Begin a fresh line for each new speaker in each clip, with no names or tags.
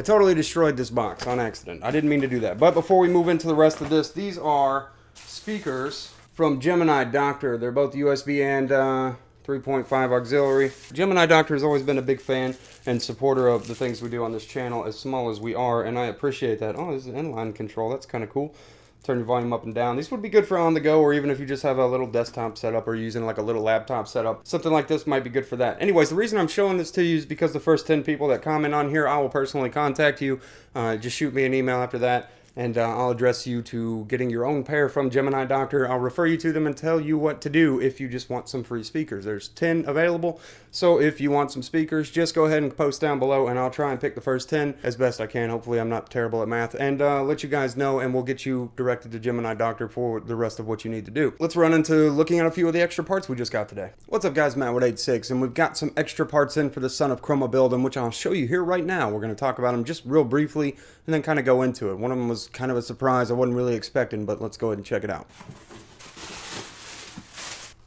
totally destroyed this box on accident. I didn't mean to do that. But before we move into the rest of this, these are speakers from GEMINI Doctor. They're both USB and 3.5 auxiliary. GEMINI Doctor has always been a big fan and supporter of the things we do on this channel, as small as we are, and I appreciate that. Oh, this is an inline control. That's kind of cool. Turn your volume up and down. These would be good for on the go, or even if you just have a little desktop setup or using like a little laptop setup. Something like this might be good for that. Anyways, the reason I'm showing this to you is because the first 10 people that comment on here, I will personally contact you. Just shoot me an email after that, and I'll address you to getting your own pair from GEMINI Doctor. I'll refer you to them and tell you what to do if you just want some free speakers. There's 10 available, so if you want some speakers, just go ahead and post down below, and I'll try and pick the first 10 as best I can. Hopefully I'm not terrible at math, and let you guys know, and we'll get you directed to GEMINI Doctor for the rest of what you need to do. Let's run into looking at a few of the extra parts we just got today. What's up, guys? Matt with 8-6, and we've got some extra parts in for the Son of Chroma build, in which I'll show you here right now. We're going to talk about them just real briefly and then kind of go into it. One of them was kind of a surprise I wasn't really expecting, but let's go ahead and check it out.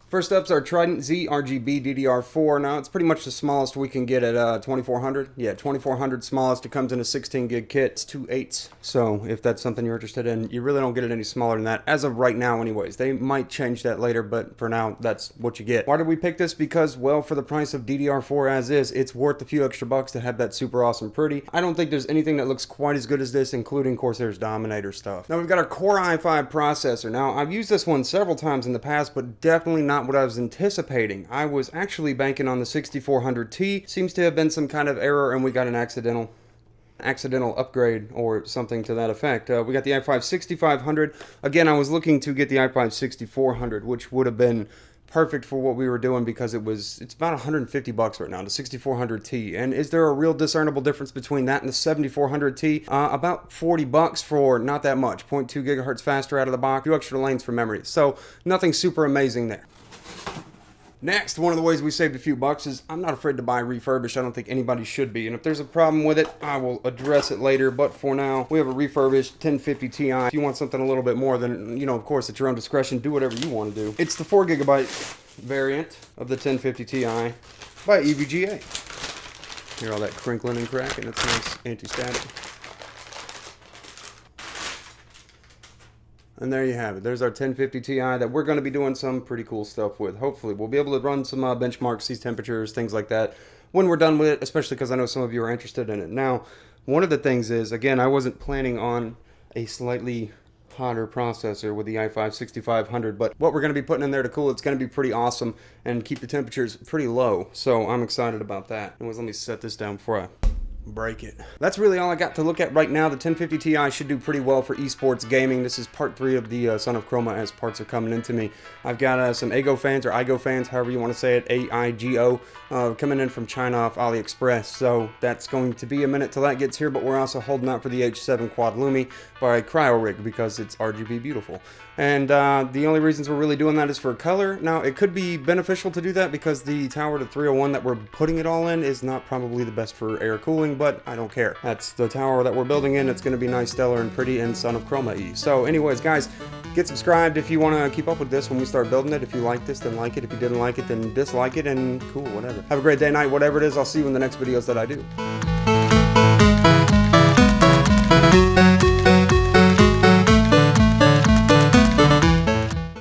First up's our Trident Z RGB DDR4. Now, it's pretty much the smallest we can get at 2400. Yeah, 2400 smallest. It comes in a 16 gig kit. It's 2/8. So if that's something you're interested in, you really don't get it any smaller than that, as of right now anyways. They might change that later, but for now, that's what you get. Why did we pick this? Because, well, for the price of DDR4 as is, it's worth a few extra bucks to have that super awesome pretty. I don't think there's anything that looks quite as good as this, including Corsair's Dominator stuff. Now, we've got our Core i5 processor. Now, I've used this one several times in the past, but definitely not what I was anticipating. I was actually banking on the 6400T. Seems to have been some kind of error, and we got an accidental upgrade or something to that effect. We got the i5 6500. Again, I was looking to get the i5 6400, which would have been perfect for what we were doing, because it's about 150 bucks right now, the 6400T. And is there a real discernible difference between that and the 7400T? About 40 bucks for not that much. 0.2 gigahertz faster out of the box, 2 extra lanes for memory. So nothing super amazing there. Next, one of the ways we saved a few bucks is I'm not afraid to buy refurbished. I don't think anybody should be. And if there's a problem with it, I will address it later. But for now, we have a refurbished 1050 Ti. If you want something a little bit more, then, you know, of course, at your own discretion, do whatever you want to do. It's the 4 gigabyte variant of the 1050 Ti by EVGA. Hear all that crinkling and cracking? It's nice anti-static. And there you have it. There's our 1050 Ti that we're going to be doing some pretty cool stuff with. Hopefully, we'll be able to run some benchmarks, these temperatures, things like that when we're done with it, especially because I know some of you are interested in it. Now, one of the things is, again, I wasn't planning on a slightly hotter processor with the i5 6500, but what we're going to be putting in there to cool it's going to be pretty awesome and keep the temperatures pretty low. So I'm excited about that. Anyways, let me set this down before I break it. That's really all I got to look at right now. The 1050 Ti should do pretty well for esports gaming. This is part 3 of the Son of Chroma as parts are coming into me. I've got some AIGO fans, or IGO fans, however you want to say it, AIGO, coming in from China off AliExpress. So that's going to be a minute till that gets here, but we're also holding out for the H7 Quad Lumi by CryoRig because it's RGB beautiful. And the only reasons we're really doing that is for color. Now, it could be beneficial to do that because the tower to 301 that we're putting it all in is not probably the best for air cooling, but I don't care. That's the tower that we're building in. It's going to be nice, stellar, and pretty, and Son of Chroma-y. So anyways, guys, get subscribed if you want to keep up with this when we start building it. If you like this, then like it. If you didn't like it, then dislike it, and cool, whatever. Have a great day, night, whatever it is. I'll see you in the next videos that I do.